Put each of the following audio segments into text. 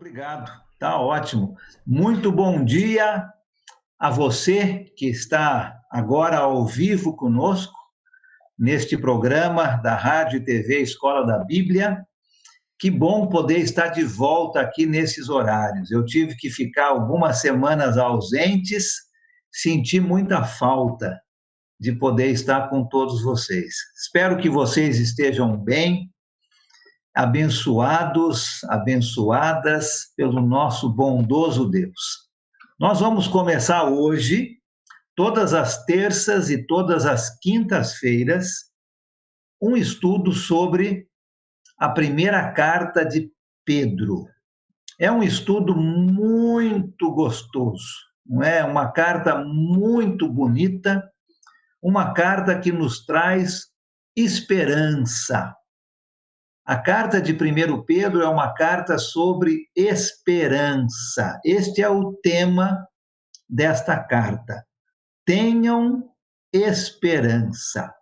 Obrigado, tá ótimo. Muito bom dia a você que está agora ao vivo conosco neste programa da Rádio e TV Escola da Bíblia. Que bom poder estar de volta aqui nesses horários. Eu tive que ficar algumas semanas ausentes, senti muita falta de poder estar com todos vocês. Espero que vocês estejam bem, abençoados, abençoadas pelo nosso bondoso Deus. Nós vamos começar hoje, todas as terças e todas as quintas-feiras, um estudo sobre a primeira carta de Pedro. É um estudo muito gostoso, não é? Uma carta muito bonita, uma carta que nos traz esperança. A carta de 1 Pedro é uma carta sobre esperança. Este é o tema desta carta. Tenham esperança.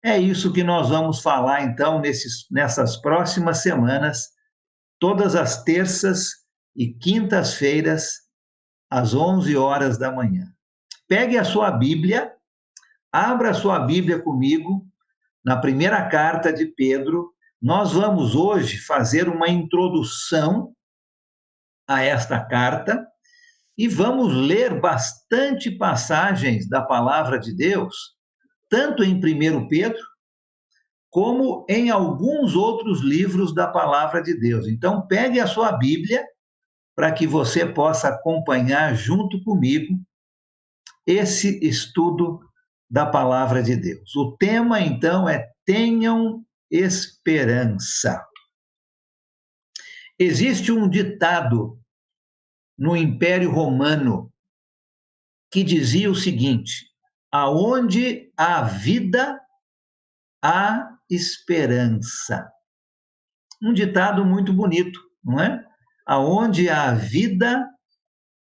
É isso que nós vamos falar, então, nessas próximas semanas, todas as terças e quintas-feiras, às 11 horas da manhã. Pegue a sua Bíblia, abra a sua Bíblia comigo, na primeira carta de Pedro. Nós vamos hoje fazer uma introdução a esta carta e vamos ler bastante passagens da palavra de Deus, tanto em 1 Pedro, como em alguns outros livros da palavra de Deus. Então, pegue a sua Bíblia para que você possa acompanhar junto comigo esse estudo da palavra de Deus. O tema, então, é tenham esperança. Existe um ditado no Império Romano que dizia o seguinte: aonde há vida, há esperança. Um ditado muito bonito, não é? Aonde há vida,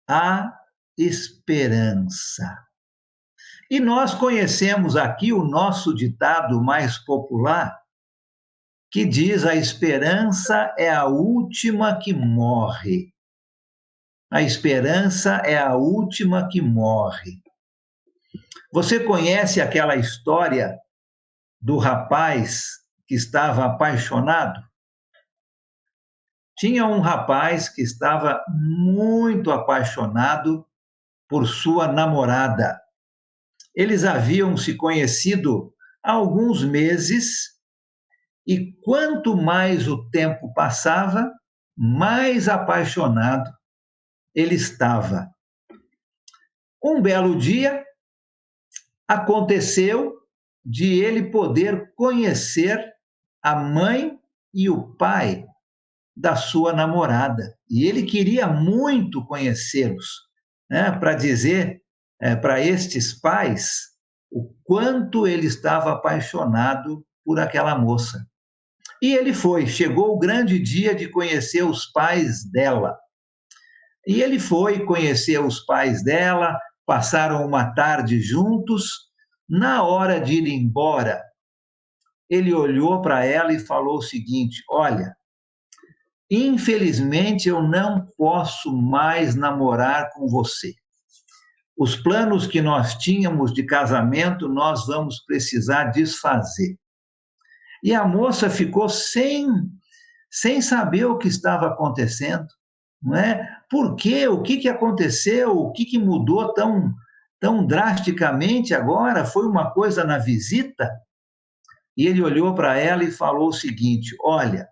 há esperança. E nós conhecemos aqui o nosso ditado mais popular, que diz: a esperança é a última que morre. A esperança é a última que morre. Você conhece aquela história do rapaz que estava apaixonado? Tinha um rapaz que estava muito apaixonado por sua namorada. Eles haviam se conhecido há alguns meses e quanto mais o tempo passava, mais apaixonado ele estava. Um belo dia, aconteceu de ele poder conhecer a mãe e o pai da sua namorada. E ele queria muito conhecê-los, né, para dizer para estes pais o quanto ele estava apaixonado por aquela moça. E ele foi, chegou o grande dia de conhecer os pais dela. E ele foi conhecer os pais dela, passaram uma tarde juntos. Na hora de ir embora, ele olhou para ela e falou o seguinte: olha, infelizmente eu não posso mais namorar com você. Os planos que nós tínhamos de casamento, nós vamos precisar desfazer. E a moça ficou sem saber o que estava acontecendo, não é? Por quê? O que aconteceu? O que mudou tão drasticamente agora? Foi uma coisa na visita? E ele olhou para ela e falou o seguinte: olha,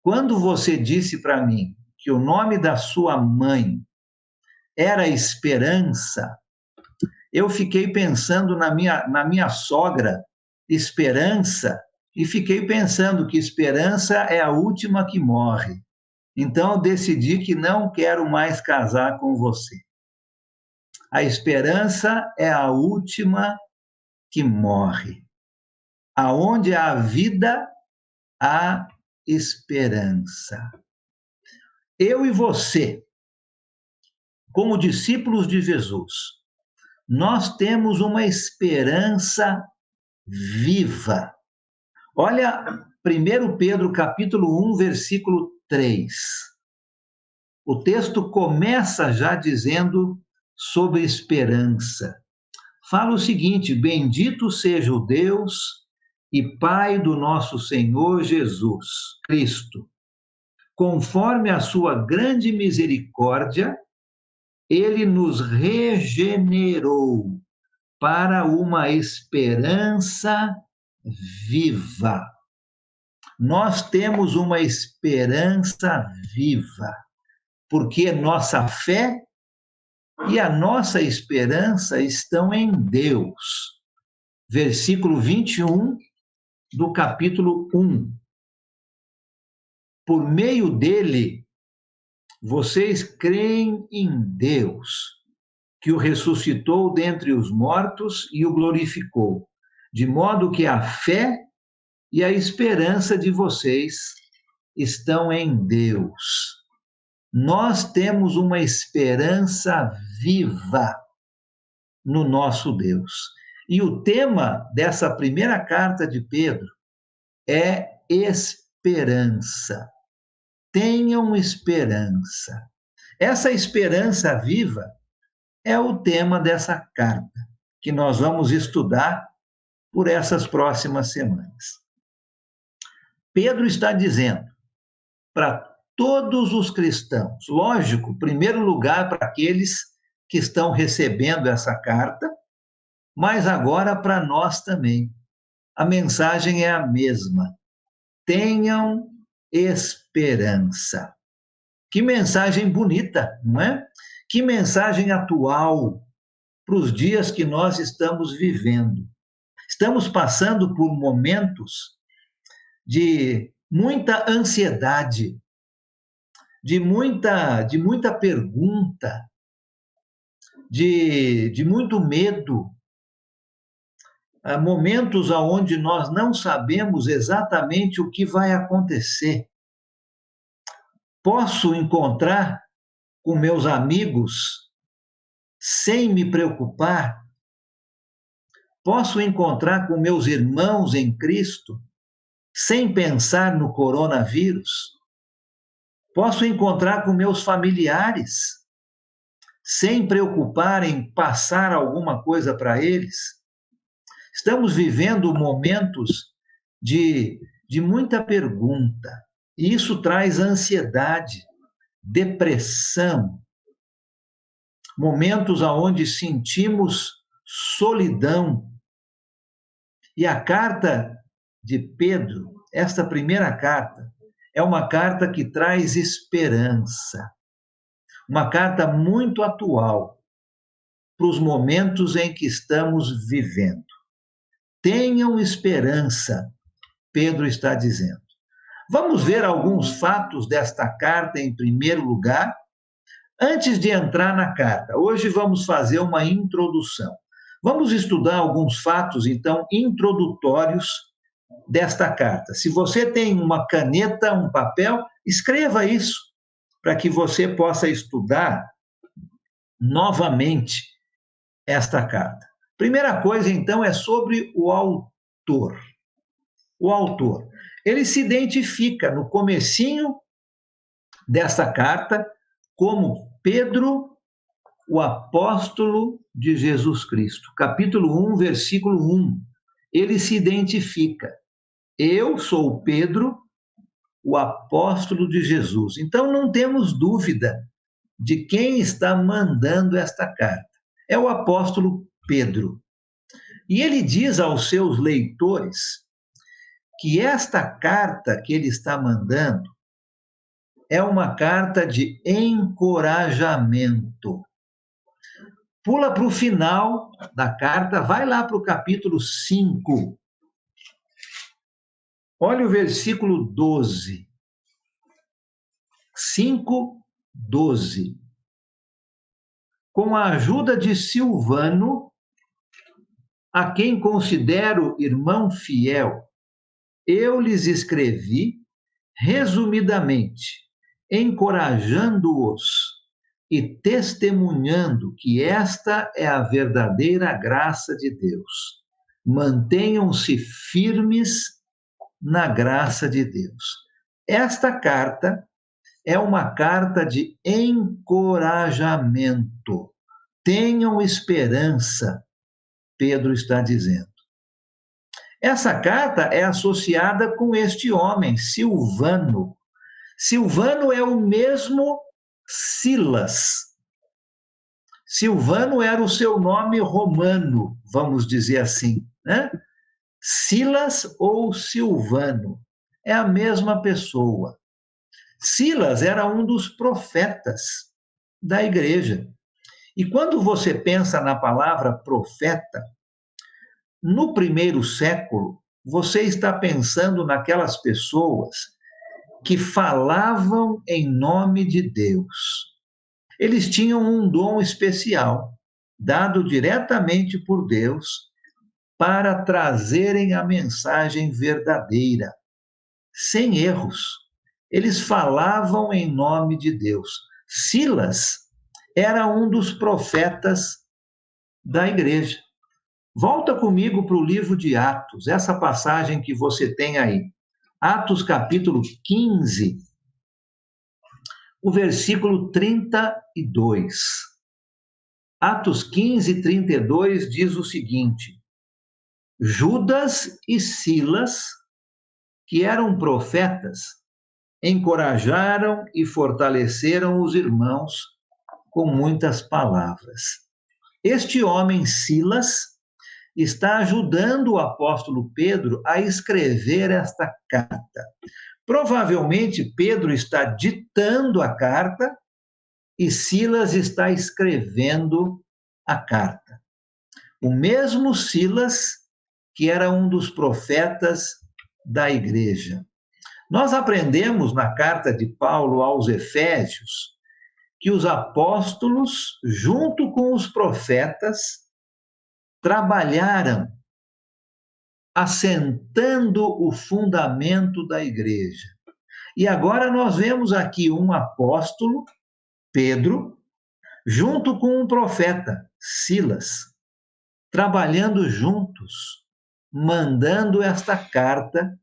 quando você disse para mim que o nome da sua mãe era Esperança, eu fiquei pensando na minha sogra, Esperança, e fiquei pensando que esperança é a última que morre. Então, eu decidi que não quero mais casar com você. A esperança é a última que morre. Aonde há vida, há esperança. Eu e você, como discípulos de Jesus, nós temos uma esperança viva. Olha 1 Pedro capítulo 1, versículo 3. O texto começa já dizendo sobre esperança. Fala o seguinte: bendito seja o Deus e Pai do nosso Senhor Jesus Cristo. Conforme a sua grande misericórdia, ele nos regenerou para uma esperança viva. Nós temos uma esperança viva, porque nossa fé e a nossa esperança estão em Deus. Versículo 21 do capítulo 1. Por meio dele, vocês creem em Deus, que o ressuscitou dentre os mortos e o glorificou, de modo que a fé e a esperança de vocês estão em Deus. Nós temos uma esperança viva no nosso Deus. E o tema dessa primeira carta de Pedro é esperança. Tenham esperança. Essa esperança viva é o tema dessa carta, que nós vamos estudar por essas próximas semanas. Pedro está dizendo para todos os cristãos, lógico, em primeiro lugar para aqueles que estão recebendo essa carta, mas agora para nós também. A mensagem é a mesma. Tenham esperança. Que mensagem bonita, não é? Que mensagem atual para os dias que nós estamos vivendo. Estamos passando por momentos de muita ansiedade, de muita pergunta, de muito medo, momentos onde nós não sabemos exatamente o que vai acontecer. Posso encontrar com meus amigos sem me preocupar? Posso encontrar com meus irmãos em Cristo sem pensar no coronavírus? Posso encontrar com meus familiares sem preocupar em passar alguma coisa para eles? Estamos vivendo momentos de muita pergunta, e isso traz ansiedade, depressão, momentos onde sentimos solidão. E a carta de Pedro, esta primeira carta, é uma carta que traz esperança, uma carta muito atual para os momentos em que estamos vivendo. Tenham esperança, Pedro está dizendo. Vamos ver alguns fatos desta carta em primeiro lugar, antes de entrar na carta. Hoje vamos fazer uma introdução. Vamos estudar alguns fatos, então, introdutórios desta carta. Se você tem uma caneta, um papel, escreva isso, para que você possa estudar novamente esta carta. Primeira coisa, então, é sobre o autor. O autor. Ele se identifica no comecinho desta carta como Pedro, o apóstolo de Jesus Cristo. Capítulo 1, versículo 1. Ele se identifica. Eu sou Pedro, o apóstolo de Jesus. Então, não temos dúvida de quem está mandando esta carta. É o apóstolo Pedro. E ele diz aos seus leitores que esta carta que ele está mandando é uma carta de encorajamento. Pula para o final da carta, vai lá para o capítulo 5. Olha o versículo 12. 5:12. Com a ajuda de Silvano, a quem considero irmão fiel, eu lhes escrevi resumidamente, encorajando-os e testemunhando que esta é a verdadeira graça de Deus. Mantenham-se firmes na graça de Deus. Esta carta é uma carta de encorajamento. Tenham esperança, Pedro está dizendo. Essa carta é associada com este homem, Silvano. Silvano é o mesmo Silas. Silvano era o seu nome romano, vamos dizer assim, né? Silas ou Silvano é a mesma pessoa. Silas era um dos profetas da igreja. E quando você pensa na palavra profeta, no primeiro século, você está pensando naquelas pessoas que falavam em nome de Deus. Eles tinham um dom especial, dado diretamente por Deus, para trazerem a mensagem verdadeira, sem erros. Eles falavam em nome de Deus. Silas era um dos profetas da igreja. Volta comigo para o livro de Atos, essa passagem que você tem aí. Atos capítulo 15, o versículo 32. Atos 15, 32 diz o seguinte: Judas e Silas, que eram profetas, encorajaram e fortaleceram os irmãos com muitas palavras. Este homem, Silas, está ajudando o apóstolo Pedro a escrever esta carta. Provavelmente Pedro está ditando a carta e Silas está escrevendo a carta. O mesmo Silas que era um dos profetas da igreja. Nós aprendemos na carta de Paulo aos Efésios que os apóstolos, junto com os profetas, trabalharam assentando o fundamento da igreja. E agora nós vemos aqui um apóstolo, Pedro, junto com um profeta, Silas, trabalhando juntos, mandando esta carta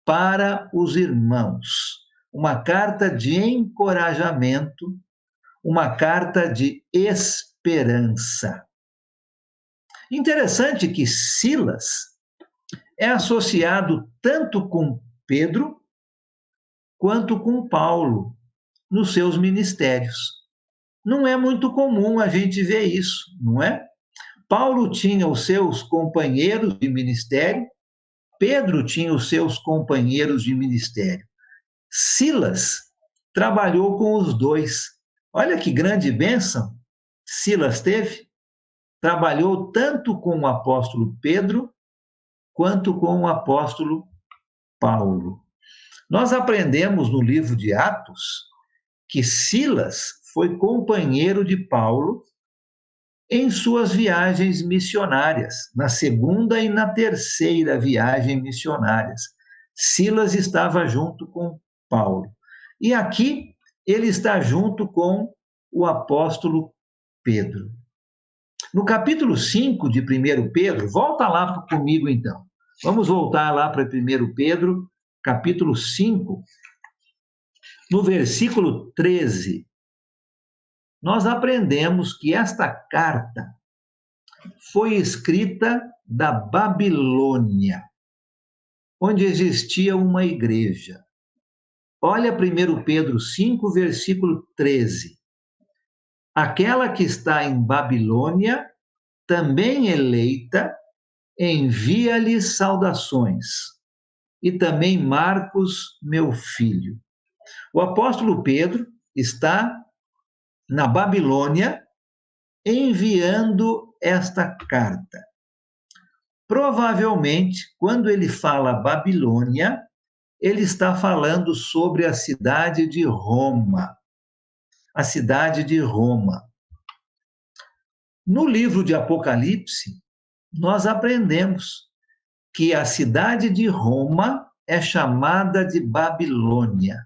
para os irmãos. Uma carta de encorajamento, uma carta de esperança. Interessante que Silas é associado tanto com Pedro quanto com Paulo nos seus ministérios. Não é muito comum a gente ver isso, não é? Paulo tinha os seus companheiros de ministério, Pedro tinha os seus companheiros de ministério. Silas trabalhou com os dois. Olha que grande bênção Silas teve. Trabalhou tanto com o apóstolo Pedro quanto com o apóstolo Paulo. Nós aprendemos no livro de Atos que Silas foi companheiro de Paulo em suas viagens missionárias, na segunda e na terceira viagem missionárias. Silas estava junto com Paulo. E aqui ele está junto com o apóstolo Pedro. No capítulo 5 de 1 Pedro, volta lá comigo então. Vamos voltar lá para 1 Pedro, capítulo 5, no versículo 13. Nós aprendemos que esta carta foi escrita da Babilônia, onde existia uma igreja. Olha 1 Pedro 5, versículo 13. Aquela que está em Babilônia, também eleita, envia-lhe saudações. E também Marcos, meu filho. O apóstolo Pedro está na Babilônia enviando esta carta. Provavelmente, quando ele fala Babilônia, ele está falando sobre a cidade de Roma. A cidade de Roma. No livro de Apocalipse, nós aprendemos que a cidade de Roma é chamada de Babilônia.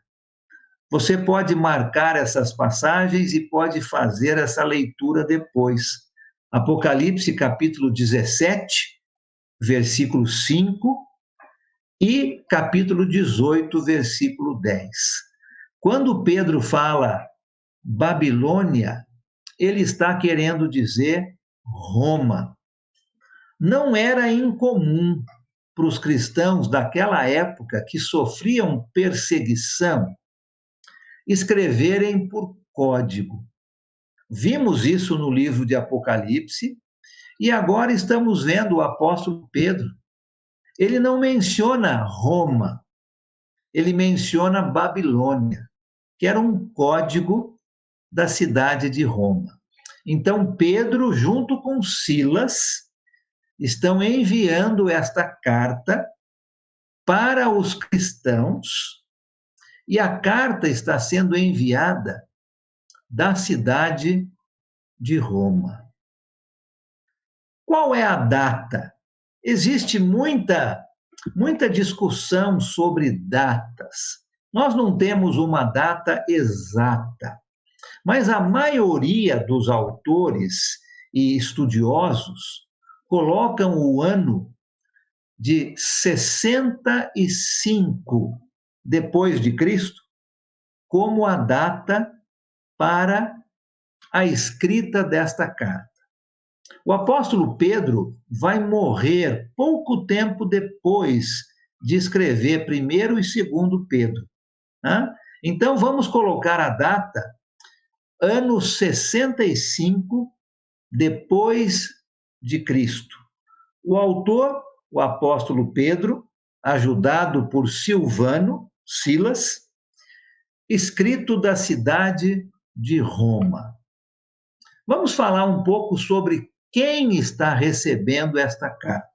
Você pode marcar essas passagens e pode fazer essa leitura depois. Apocalipse, capítulo 17, versículo 5, e capítulo 18, versículo 10. Quando Pedro fala Babilônia, ele está querendo dizer Roma. Não era incomum para os cristãos daquela época que sofriam perseguição escreverem por código. Vimos isso no livro de Apocalipse e agora estamos vendo o apóstolo Pedro. Ele não menciona Roma, ele menciona Babilônia, que era um código da cidade de Roma. Então, Pedro, junto com Silas, estão enviando esta carta para os cristãos, e a carta está sendo enviada da cidade de Roma. Qual é a data? Existe muita discussão sobre datas. Nós não temos uma data exata, mas a maioria dos autores e estudiosos colocam o ano de 65 depois de Cristo como a data para a escrita desta carta. O apóstolo Pedro vai morrer pouco tempo depois de escrever primeiro e segundo Pedro. Né? Então vamos colocar a data ano 65 depois de Cristo. O autor, o apóstolo Pedro, ajudado por Silvano, Silas, escrito da cidade de Roma. Vamos falar um pouco sobre quem está recebendo esta carta.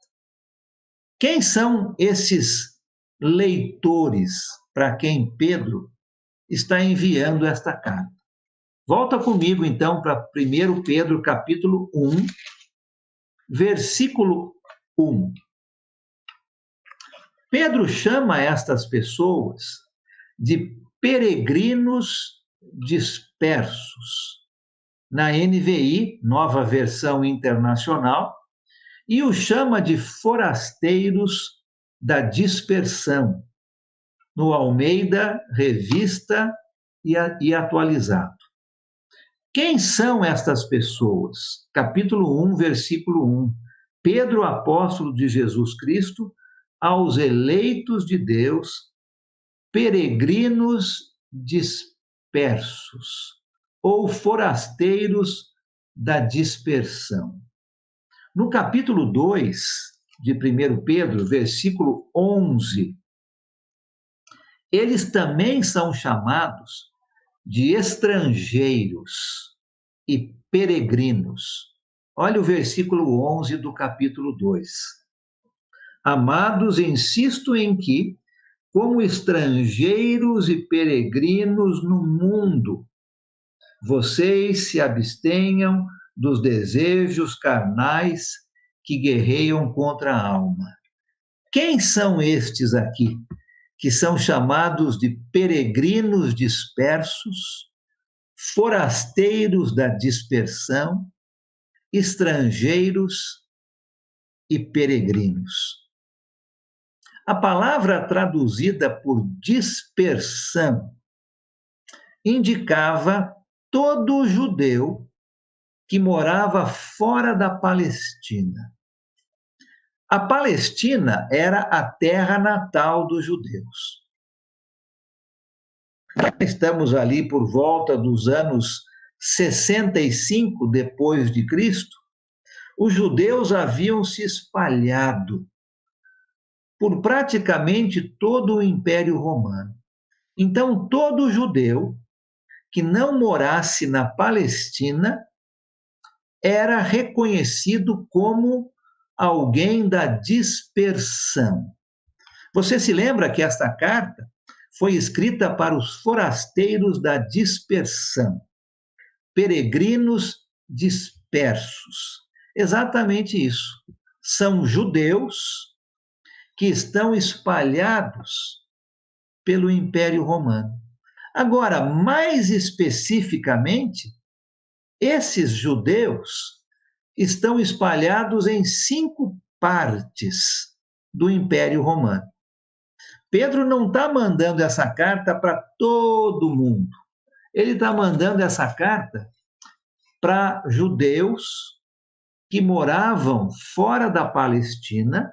Quem são esses leitores para quem Pedro está enviando esta carta? Volta comigo, então, para 1 Pedro, capítulo 1, versículo 1. Pedro chama estas pessoas de peregrinos dispersos, na NVI, Nova Versão Internacional, e o chama de forasteiros da dispersão, no Almeida, Revista e Atualizado. Quem são estas pessoas? Capítulo 1, versículo 1. Pedro, apóstolo de Jesus Cristo, aos eleitos de Deus, peregrinos dispersos, ou forasteiros da dispersão. No capítulo 2 de 1 Pedro, versículo 11, eles também são chamados de estrangeiros e peregrinos. Olha o versículo 11 do capítulo 2. Amados, insisto em que, como estrangeiros e peregrinos no mundo, vocês se abstenham dos desejos carnais que guerreiam contra a alma. Quem são estes aqui, que são chamados de peregrinos dispersos, forasteiros da dispersão, estrangeiros e peregrinos? A palavra traduzida por dispersão indicava todo judeu que morava fora da Palestina. A Palestina era a terra natal dos judeus. Estamos ali por volta dos anos 65 depois de Cristo. Os judeus haviam se espalhado por praticamente todo o Império Romano. Então, todo judeu que não morasse na Palestina era reconhecido como alguém da dispersão. Você se lembra que esta carta foi escrita para os forasteiros da dispersão, peregrinos dispersos. Exatamente isso. São judeus que estão espalhados pelo Império Romano. Agora, mais especificamente, esses judeus estão espalhados em 5 partes do Império Romano. Pedro não está mandando essa carta para todo mundo. Ele está mandando essa carta para judeus que moravam fora da Palestina,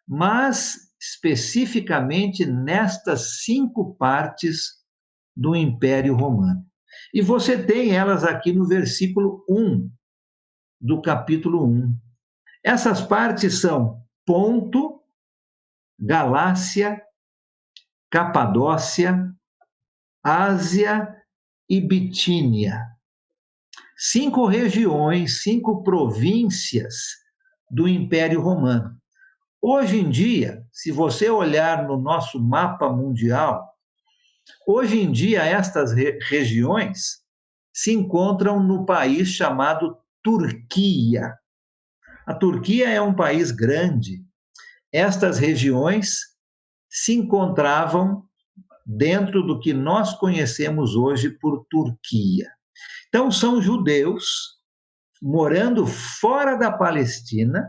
mas especificamente nestas 5 partes do Império Romano. E você tem elas aqui no versículo 1 do capítulo 1. Essas partes são Ponto, Galácia, Capadócia, Ásia e Bitínia. 5 regiões, 5 províncias do Império Romano. Hoje em dia, se você olhar no nosso mapa mundial, hoje em dia estas regiões se encontram no país chamado Turquia. A Turquia é um país grande. Estas regiões se encontravam dentro do que nós conhecemos hoje por Turquia. Então, são judeus morando fora da Palestina,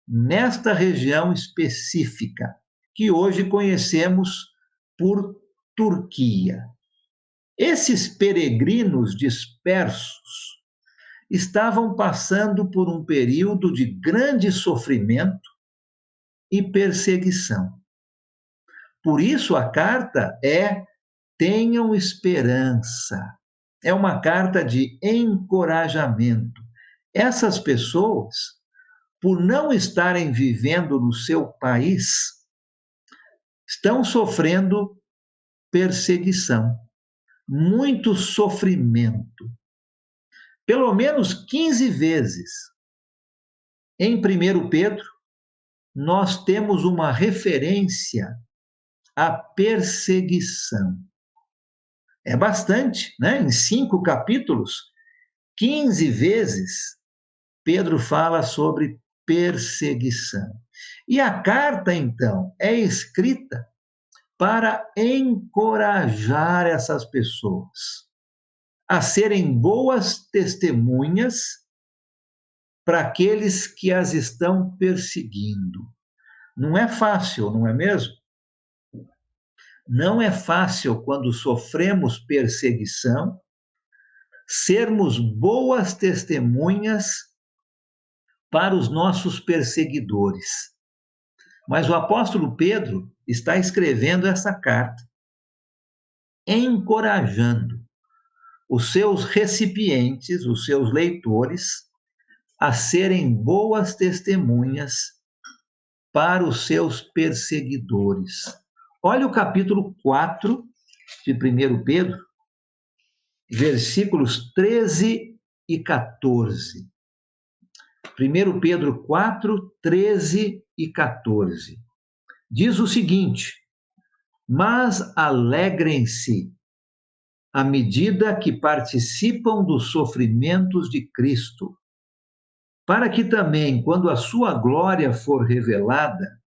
nesta região específica, que hoje conhecemos por Turquia. Esses peregrinos dispersos estavam passando por um período de grande sofrimento e perseguição. Por isso, a carta é: tenham esperança. É uma carta de encorajamento. Essas pessoas, por não estarem vivendo no seu país, estão sofrendo perseguição, muito sofrimento. Pelo menos 15 vezes. Em 1 Pedro, nós temos uma referência à perseguição. É bastante, né? Em 5 capítulos, 15 vezes, Pedro fala sobre perseguição. E a carta, então, é escrita para encorajar essas pessoas a serem boas testemunhas para aqueles que as estão perseguindo. Não é fácil, não é mesmo? Não é fácil, quando sofremos perseguição, sermos boas testemunhas para os nossos perseguidores. Mas o apóstolo Pedro está escrevendo essa carta, encorajando os seus recipientes, os seus leitores, a serem boas testemunhas para os seus perseguidores. Olha o capítulo 4 de 1 Pedro, versículos 13 e 14. 1 Pedro 4, 13 e 14. Diz o seguinte: mas alegrem-se à medida que participam dos sofrimentos de Cristo, para que também, quando a sua glória for revelada,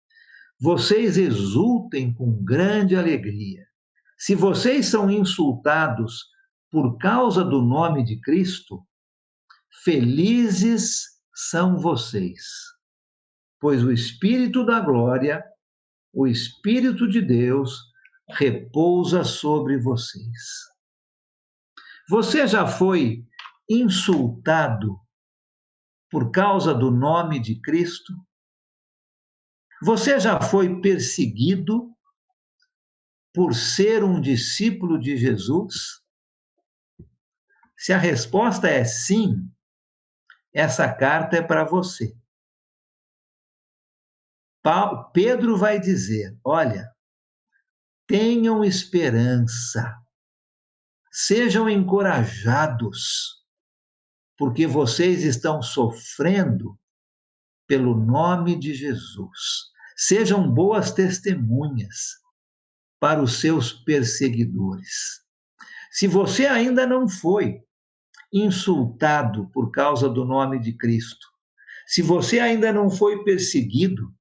vocês exultem com grande alegria. Se vocês são insultados por causa do nome de Cristo, felizes são vocês, pois o Espírito da glória, o Espírito de Deus, repousa sobre vocês. Você já foi insultado por causa do nome de Cristo? Você já foi perseguido por ser um discípulo de Jesus? Se a resposta é sim, essa carta é para você. Pedro vai dizer: olha, tenham esperança, sejam encorajados, porque vocês estão sofrendo pelo nome de Jesus. Sejam boas testemunhas para os seus perseguidores. Se você ainda não foi insultado por causa do nome de Cristo, se você ainda não foi perseguido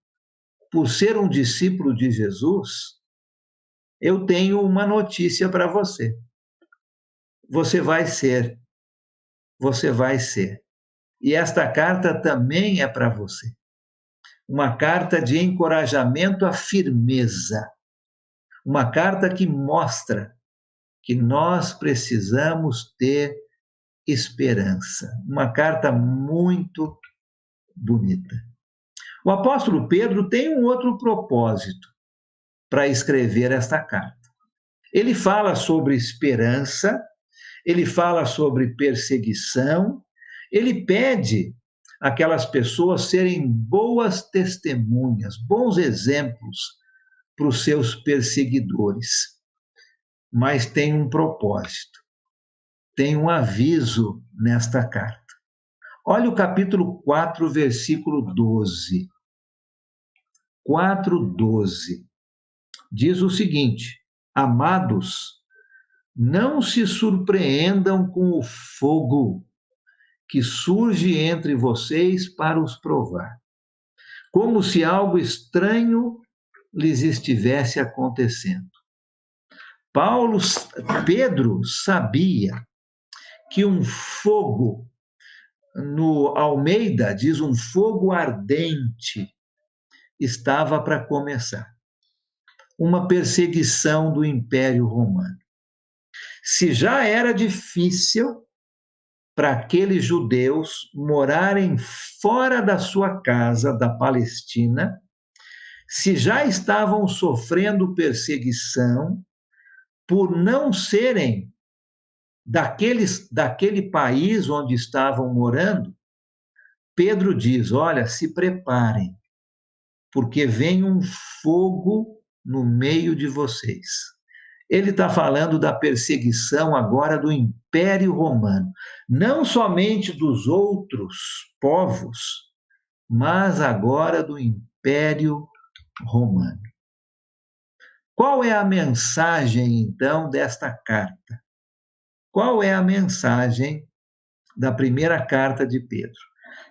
por ser um discípulo de Jesus, eu tenho uma notícia para você. Você vai ser. Você vai ser. E esta carta também é para você. Uma carta de encorajamento à firmeza. Uma carta que mostra que nós precisamos ter esperança. Uma carta muito bonita. O apóstolo Pedro tem um outro propósito para escrever esta carta. Ele fala sobre esperança, ele fala sobre perseguição, ele pede aquelas pessoas serem boas testemunhas, bons exemplos para os seus perseguidores. Mas tem um propósito, tem um aviso nesta carta. Olha o capítulo 4, versículo 12. 4:12. Diz o seguinte: amados, não se surpreendam com o fogo que surge entre vocês para os provar, como se algo estranho lhes estivesse acontecendo. Pedro sabia que um fogo, no Almeida diz um fogo ardente, estava para começar. Uma perseguição do Império Romano. Se já era difícil para aqueles judeus morarem fora da sua casa da Palestina, se já estavam sofrendo perseguição por não serem daquele país onde estavam morando, Pedro diz: olha, se preparem, porque vem um fogo no meio de vocês. Ele está falando da perseguição agora do Império Romano, não somente dos outros povos, mas agora do Império Romano. Qual é a mensagem, então, desta carta? Qual é a mensagem da primeira carta de Pedro?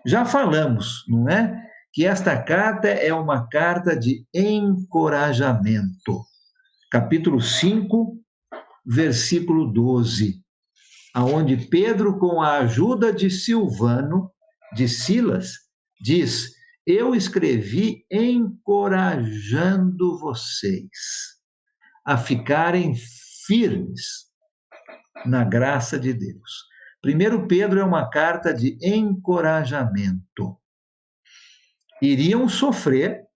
Já falamos, não é? Que esta carta é uma carta de encorajamento. Capítulo 5, versículo 12, aonde Pedro, com a ajuda de Silvano, de Silas, diz: eu escrevi encorajando vocês a ficarem firmes na graça de Deus. 1 Pedro é uma carta de encorajamento. Iriam sofrer,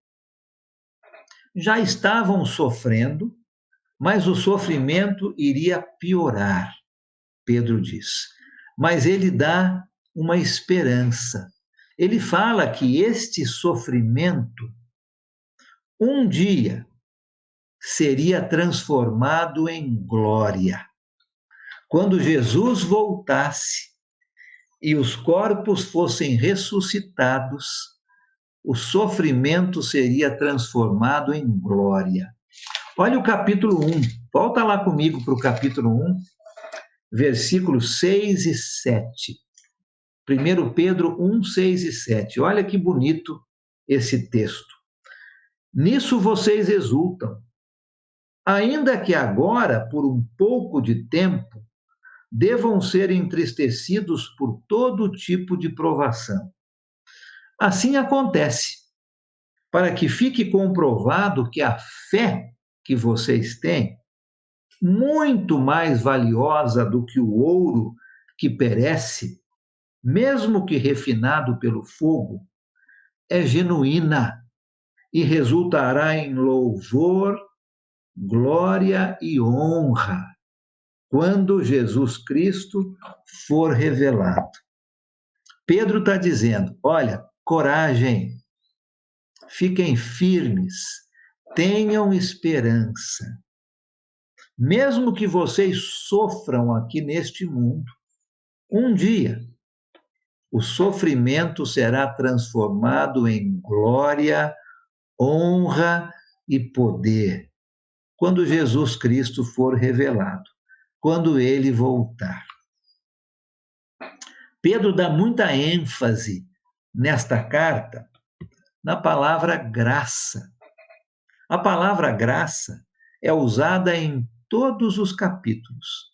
já estavam sofrendo, mas o sofrimento iria piorar, Pedro diz. Mas ele dá uma esperança. Ele fala que este sofrimento, um dia, seria transformado em glória. Quando Jesus voltasse e os corpos fossem ressuscitados, o sofrimento seria transformado em glória. Olha o capítulo 1, volta lá comigo para o capítulo 1, versículos 6 e 7. 1 Pedro 1, 6 e 7. Olha que bonito esse texto. Nisso vocês exultam, ainda que agora, por um pouco de tempo, devam ser entristecidos por todo tipo de provação. Assim acontece, para que fique comprovado que a fé que vocês têm, muito mais valiosa do que o ouro que perece, mesmo que refinado pelo fogo, é genuína e resultará em louvor, glória e honra quando Jesus Cristo for revelado. Pedro está dizendo: olha, coragem, fiquem firmes, tenham esperança. Mesmo que vocês sofram aqui neste mundo, um dia o sofrimento será transformado em glória, honra e poder, quando Jesus Cristo for revelado, quando ele voltar. Pedro dá muita ênfase nesta carta na palavra graça. A palavra graça é usada em todos os capítulos.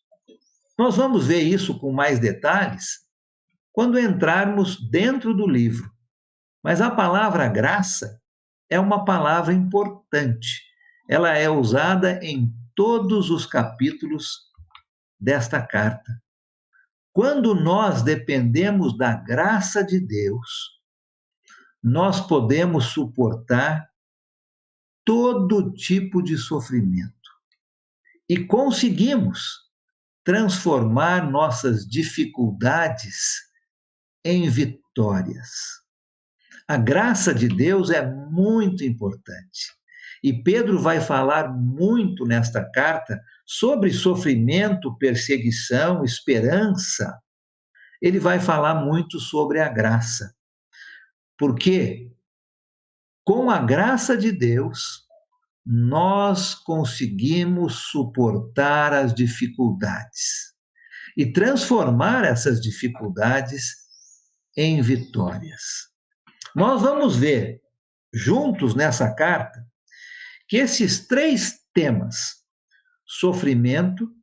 Nós vamos ver isso com mais detalhes quando entrarmos dentro do livro. Mas a palavra graça é uma palavra importante. ela é usada em todos os capítulos desta carta. Quando nós dependemos da graça de Deus, nós podemos suportar todo tipo de sofrimento e conseguimos transformar nossas dificuldades em vitórias. A graça de Deus é muito importante. E Pedro vai falar muito nesta carta sobre sofrimento, perseguição, esperança. Ele vai falar muito sobre a graça. Porque com a graça de Deus, nós conseguimos suportar as dificuldades e transformar essas dificuldades em vitórias. Nós vamos ver juntos nessa carta que esses 3 temas, sofrimento,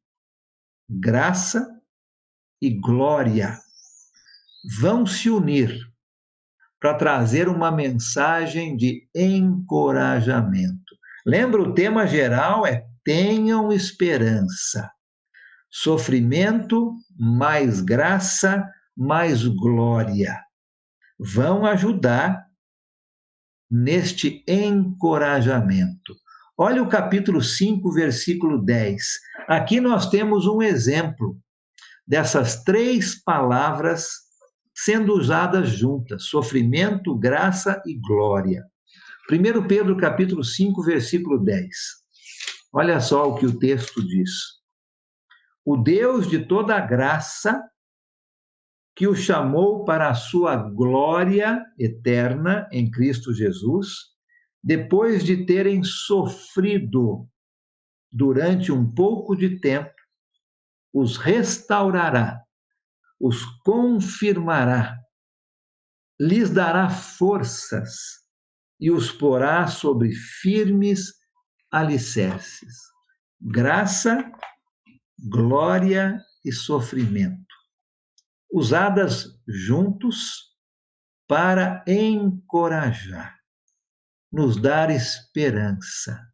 graça e glória, vão se unir para trazer uma mensagem de encorajamento. Lembra, o tema geral é tenham esperança. Sofrimento mais graça mais glória vão ajudar neste encorajamento. Olha o capítulo 5, versículo 10. Aqui nós temos um exemplo dessas 3 palavras sendo usadas juntas: sofrimento, graça e glória. 1 Pedro capítulo 5, versículo 10. Olha só o que o texto diz. O Deus de toda a graça, que o chamou para a sua glória eterna em Cristo Jesus, depois de terem sofrido durante um pouco de tempo, os restaurará, os confirmará, lhes dará forças e os porá sobre firmes alicerces. Graça, glória e sofrimento, usadas juntos para encorajar, nos dar esperança.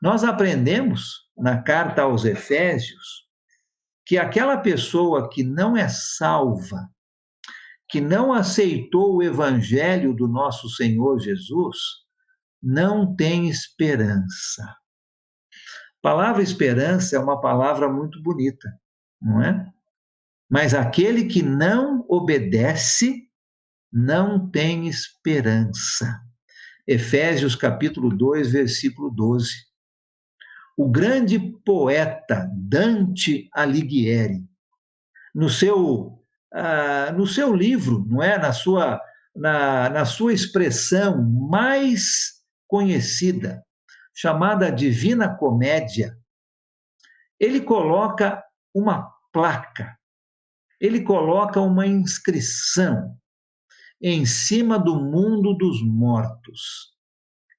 Nós aprendemos na carta aos Efésios que aquela pessoa que não é salva, que não aceitou o evangelho do nosso Senhor Jesus, não tem esperança. A palavra esperança é uma palavra muito bonita, não é? Mas aquele que não obedece não tem esperança. Efésios capítulo 2, versículo 12. O grande poeta Dante Alighieri, no seu livro, não é? na sua expressão mais conhecida, chamada Divina Comédia, ele coloca uma placa, ele coloca uma inscrição em cima do mundo dos mortos.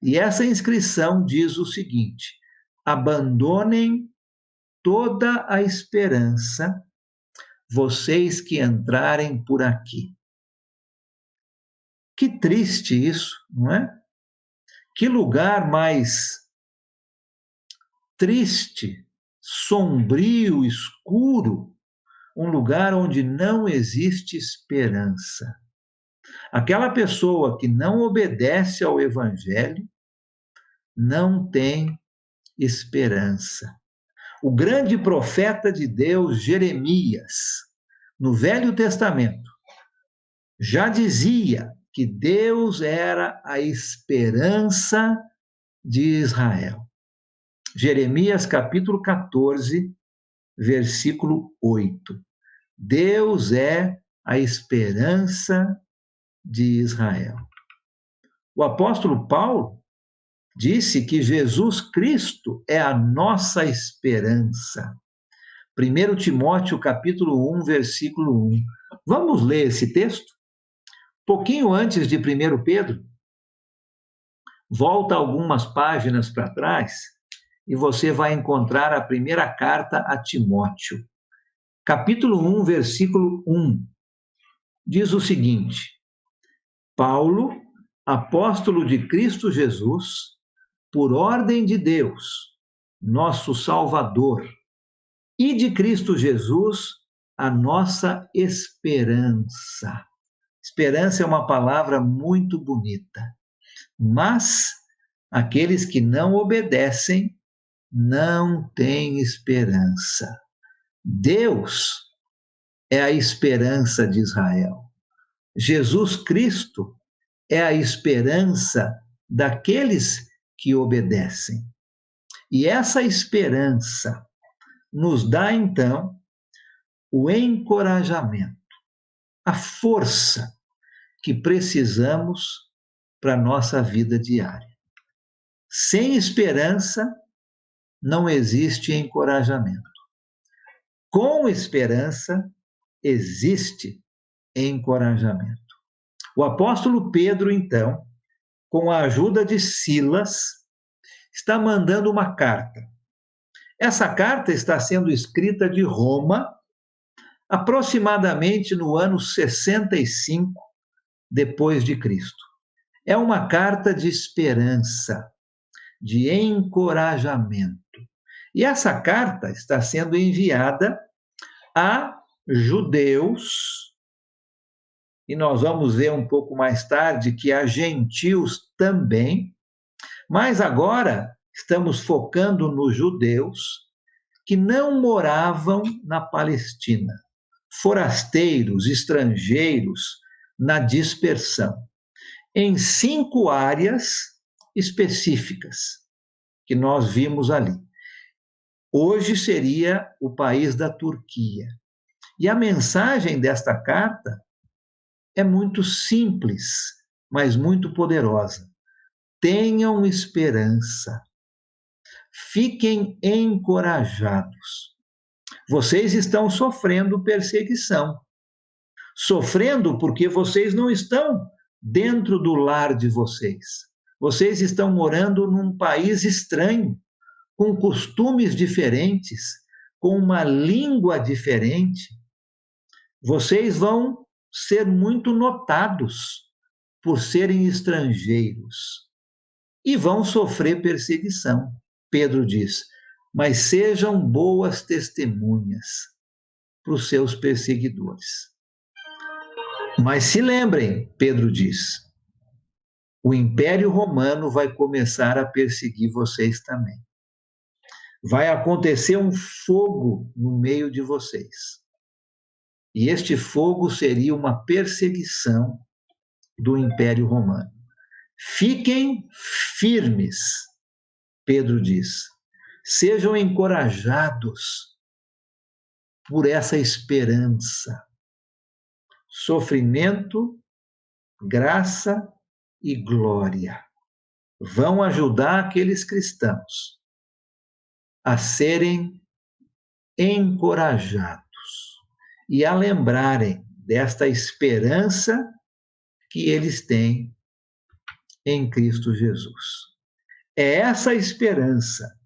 E essa inscrição diz o seguinte: abandonem toda a esperança, vocês que entrarem por aqui. Que triste isso, não é? Que lugar mais triste, sombrio, escuro, um lugar onde não existe esperança. Aquela pessoa que não obedece ao Evangelho não tem esperança. O grande profeta de Deus, Jeremias, no Velho Testamento, já dizia que Deus era a esperança de Israel. Jeremias capítulo 14, versículo 8. Deus é a esperança de Israel. O apóstolo Paulo disse que Jesus Cristo é a nossa esperança. 1 Timóteo capítulo 1, versículo 1. Vamos ler esse texto? Pouquinho antes de 1 Pedro, volta algumas páginas para trás e você vai encontrar a primeira carta a Timóteo. Capítulo 1, versículo 1. Diz o seguinte: Paulo, apóstolo de Cristo Jesus, por ordem de Deus, nosso Salvador, e de Cristo Jesus, a nossa esperança. Esperança é uma palavra muito bonita, mas aqueles que não obedecem não têm esperança. Deus é a esperança de Israel. Jesus Cristo é a esperança daqueles que obedecem. E essa esperança nos dá, então, o encorajamento, a força que precisamos para a nossa vida diária. Sem esperança, não existe encorajamento. Com esperança, existe encorajamento. O apóstolo Pedro, então, com a ajuda de Silas, está mandando uma carta. Essa carta está sendo escrita de Roma, aproximadamente no ano 65 depois de Cristo. É uma carta de esperança, de encorajamento. E essa carta está sendo enviada a judeus, e nós vamos ver um pouco mais tarde que a gentios também, mas agora estamos focando nos judeus que não moravam na Palestina, forasteiros, estrangeiros, na dispersão, em 5 áreas específicas que nós vimos ali. Hoje seria o país da Turquia. E a mensagem desta carta é muito simples, mas muito poderosa. Tenham esperança. Fiquem encorajados. Vocês estão sofrendo perseguição. Sofrendo porque vocês não estão dentro do lar de vocês. Vocês estão morando num país estranho, com costumes diferentes, com uma língua diferente. Vocês vão ser muito notados por serem estrangeiros e vão sofrer perseguição. Pedro diz, mas sejam boas testemunhas para os seus perseguidores. Mas se lembrem, Pedro diz, o Império Romano vai começar a perseguir vocês também. Vai acontecer um fogo no meio de vocês. E este fogo seria uma perseguição do Império Romano. Fiquem firmes, Pedro diz. Sejam encorajados por essa esperança. Sofrimento, graça e glória vão ajudar aqueles cristãos a serem encorajados e a lembrarem desta esperança que eles têm em Cristo Jesus. É essa esperança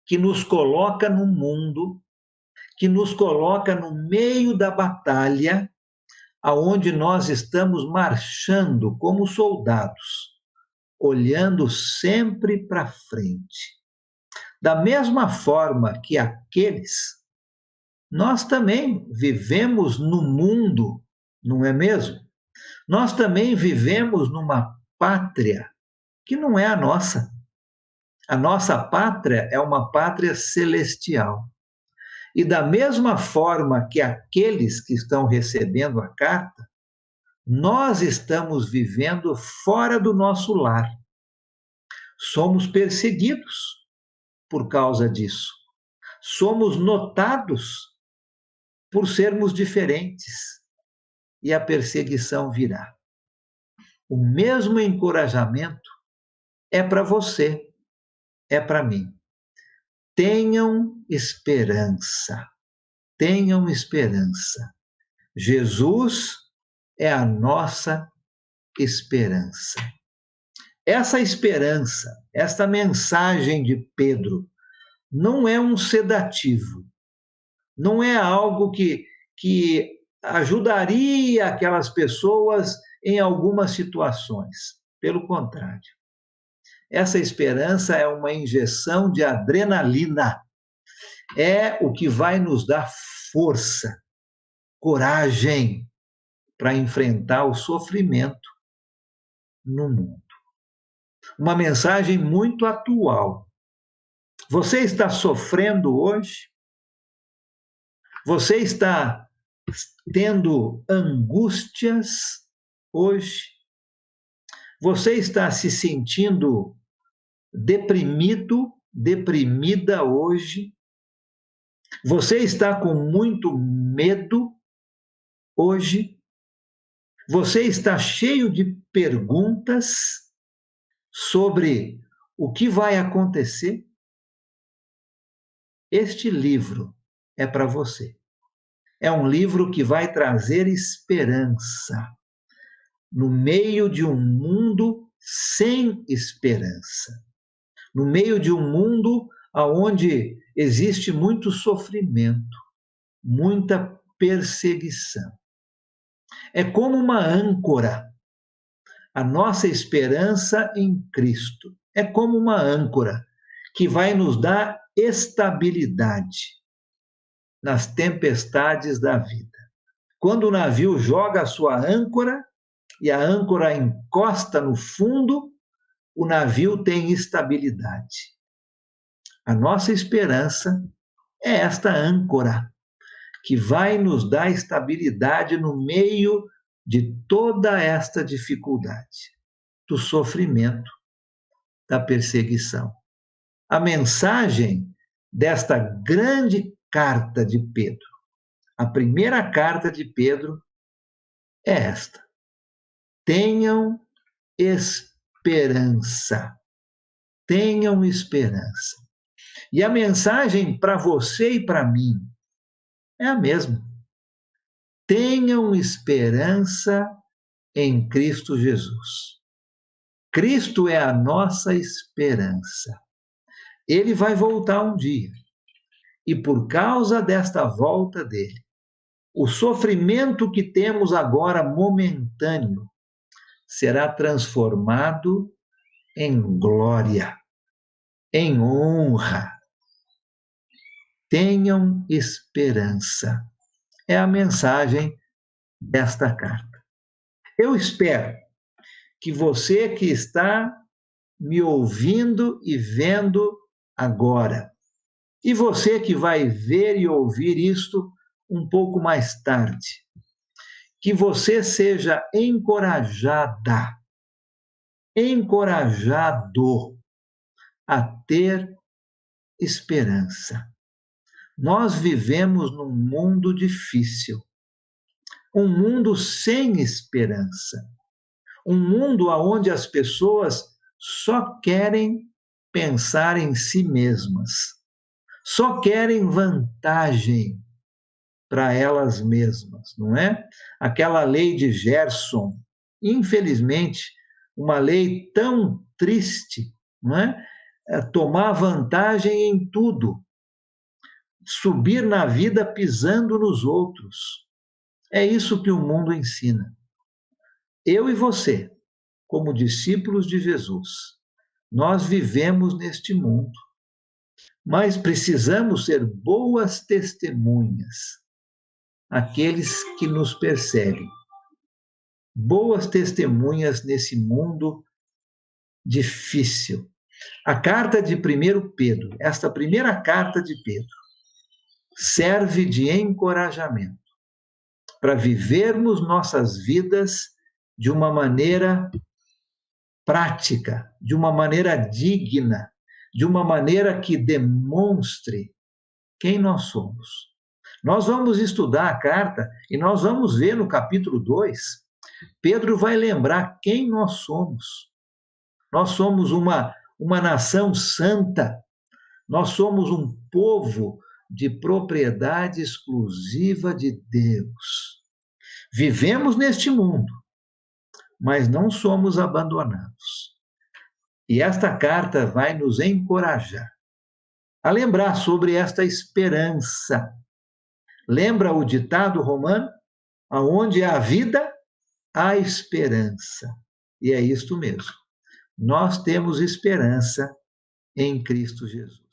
que nos coloca no mundo, que nos coloca no meio da batalha, aonde nós estamos marchando como soldados, olhando sempre para frente. Da mesma forma que aqueles, nós também vivemos no mundo, não é mesmo? Nós também vivemos numa pátria que não é a nossa. A nossa pátria é uma pátria celestial. E da mesma forma que aqueles que estão recebendo a carta, nós estamos vivendo fora do nosso lar. Somos perseguidos por causa disso. Somos notados por sermos diferentes. E a perseguição virá. O mesmo encorajamento é para você, é para mim. Tenham esperança. Tenham esperança. Jesus é a nossa esperança. Essa esperança, esta mensagem de Pedro, não é um sedativo, não é algo que ajudaria aquelas pessoas em algumas situações. Pelo contrário, Essa esperança é uma injeção de adrenalina. É o que vai nos dar força, coragem para enfrentar o sofrimento no mundo. Uma mensagem muito atual. Você está sofrendo hoje? Você está tendo angústias hoje? Você está se sentindo deprimido, deprimida hoje? Você está com muito medo hoje? Você está cheio de perguntas sobre o que vai acontecer? Este livro é para você. É um livro que vai trazer esperança no meio de um mundo sem esperança, no meio de um mundo onde existe muito sofrimento, muita perseguição. É como uma âncora. A nossa esperança em Cristo é como uma âncora que vai nos dar estabilidade nas tempestades da vida. Quando o navio joga a sua âncora e a âncora encosta no fundo, o navio tem estabilidade. A nossa esperança é esta âncora que vai nos dar estabilidade no meio de toda esta dificuldade, do sofrimento, da perseguição. A mensagem desta grande carta de Pedro, a primeira carta de Pedro, é esta: tenham esperança. Tenham esperança. E a mensagem para você e para mim é a mesma. Tenham esperança em Cristo Jesus. Cristo é a nossa esperança. Ele vai voltar um dia. E por causa desta volta dele, o sofrimento que temos agora momentâneo será transformado em glória, em honra. Tenham esperança. É a mensagem desta carta. Eu espero que você que está me ouvindo e vendo agora, e você que vai ver e ouvir isto um pouco mais tarde, que você seja encorajada, encorajado a ter esperança. Nós vivemos num mundo difícil, um mundo sem esperança, um mundo onde as pessoas só querem pensar em si mesmas, só querem vantagem para elas mesmas, não é? Aquela lei de Gerson, infelizmente, uma lei tão triste, não é? Tomar vantagem em tudo, subir na vida pisando nos outros. É isso que o mundo ensina. Eu e você, como discípulos de Jesus, nós vivemos neste mundo, mas precisamos ser boas testemunhas àqueles que nos perseguem. Boas testemunhas nesse mundo difícil. A carta de 1 Pedro, esta primeira carta de Pedro, serve de encorajamento para vivermos nossas vidas de uma maneira prática, de uma maneira digna, de uma maneira que demonstre quem nós somos. Nós vamos estudar a carta e nós vamos ver no capítulo 2, Pedro vai lembrar quem nós somos. Nós somos uma nação santa, nós somos um povo de propriedade exclusiva de Deus. Vivemos neste mundo, mas não somos abandonados. E esta carta vai nos encorajar a lembrar sobre esta esperança. Lembra o ditado romano? Aonde há vida, há esperança. E é isto mesmo. nós temos esperança em Cristo Jesus.